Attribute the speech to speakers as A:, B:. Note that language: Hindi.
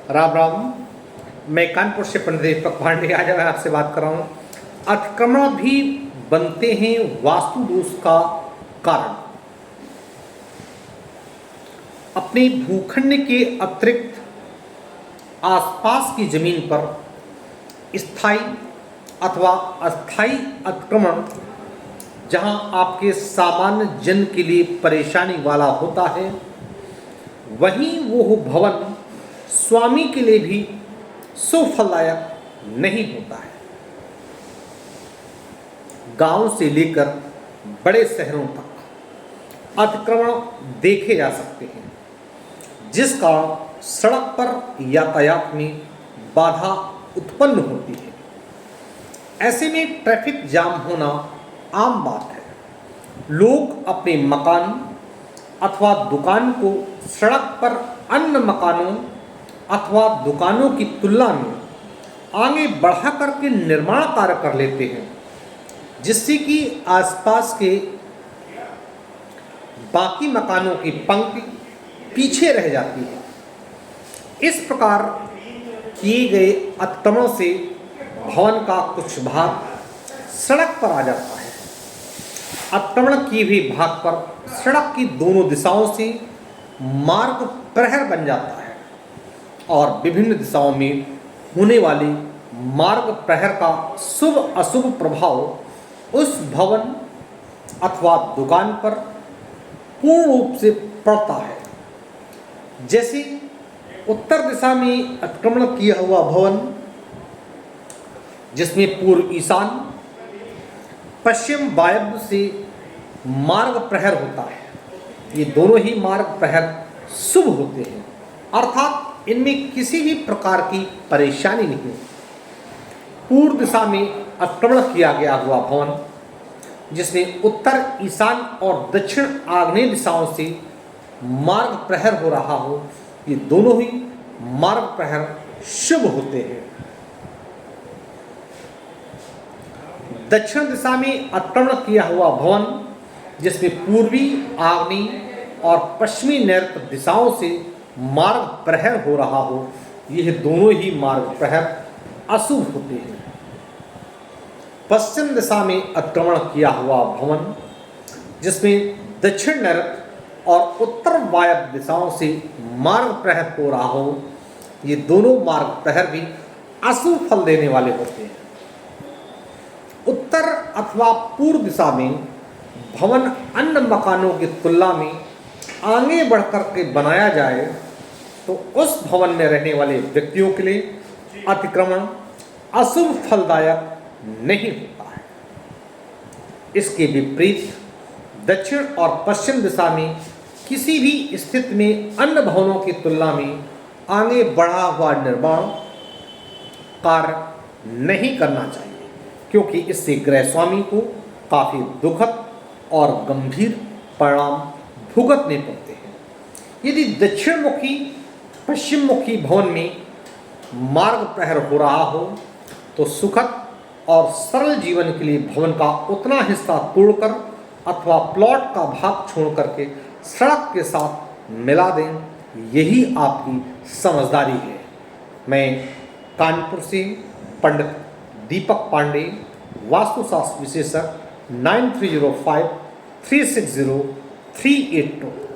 A: राम राम। मैं कानपुर से पंडित दीपक पांडे आज मैं आपसे बात कर रहा हूँ। अतिक्रमण भी बनते हैं वास्तु दोष का कारण। अपने भूखंड के अतिरिक्त आसपास की जमीन पर स्थायी अथवा अस्थायी अतिक्रमण, जहां आपके सामान्य जन के लिए परेशानी वाला होता है, वहीं वो भवन स्वामी के लिए भी सुफलदायक नहीं होता है। गांव से लेकर बड़े शहरों तक अतिक्रमण देखे जा सकते हैं, जिस कारण सड़क पर यातायात में बाधा उत्पन्न होती है। ऐसे में ट्रैफिक जाम होना आम बात है। लोग अपने मकान अथवा दुकान को सड़क पर अन्य मकानों अथवा दुकानों की तुलना में आगे बढ़ा करके निर्माण कार्य कर लेते हैं, जिससे कि आसपास के बाकी मकानों की पंक्ति पीछे रह जाती है। इस प्रकार किए गए अतिक्रमण से भवन का कुछ भाग सड़क पर आ जाता है। अतिक्रमण किए हुए भाग पर सड़क की दोनों दिशाओं से मार्ग प्रहर बन जाता है और विभिन्न दिशाओं में होने वाले मार्ग प्रहर का शुभ अशुभ प्रभाव उस भवन अथवा दुकान पर पूर्ण रूप से पड़ता है। जैसे उत्तर दिशा में अतिक्रमण किया हुआ भवन, जिसमें पूर्व ईशान पश्चिम वायव्य से मार्ग प्रहर होता है, ये दोनों ही मार्ग प्रहर शुभ होते हैं, अर्थात इनमें किसी भी प्रकार की परेशानी नहीं। पूर्व दिशा में अतिक्रमण किया गया हुआ भवन, जिसमें उत्तर ईशान और दक्षिण आग्नेय दिशाओं से मार्ग प्रहर हो रहा हो, ये दोनों ही मार्ग प्रहर शुभ होते हैं। दक्षिण दिशा में अतिक्रमण किया हुआ भवन, जिसमें पूर्वी आग्नेय और पश्चिमी नैऋत्य दिशाओं से मार्ग प्रहर हो रहा हो, यह दोनों ही मार्ग प्रहर अशुभ होते हैं। पश्चिम दिशा में अतिक्रमण किया हुआ भवन, जिसमें दक्षिण नैऋत्य और उत्तर वायव्य दिशाओं से मार्ग प्रहर हो रहा हो, ये दोनों मार्ग प्रहर भी अशुभ फल देने वाले होते हैं। उत्तर अथवा पूर्व दिशा में भवन अन्य मकानों की तुलना में आगे बढ़कर के बनाया जाए तो उस भवन में रहने वाले व्यक्तियों के लिए अतिक्रमण अशुभ फलदायक नहीं होता है। इसके विपरीत दक्षिण और पश्चिम दिशा में किसी भी स्थिति में अन्य भवनों की तुलना में आगे बढ़ा हुआ निर्माण कार्य नहीं करना चाहिए, क्योंकि इससे गृह स्वामी को काफ़ी दुखद और गंभीर परिणाम भुगतने पड़ते हैं। यदि दक्षिण मुखी पश्चिम मुखी भवन में मार्ग प्रहर हो रहा हो तो सुखद और सरल जीवन के लिए भवन का उतना हिस्सा तोड़कर अथवा प्लॉट का भाग छोड़ करके सड़क के साथ मिला दें, यही आपकी समझदारी है। मैं कानपुर से पंडित दीपक पांडे, वास्तुशास्त्र विशेषज्ञ, 9305 360 382।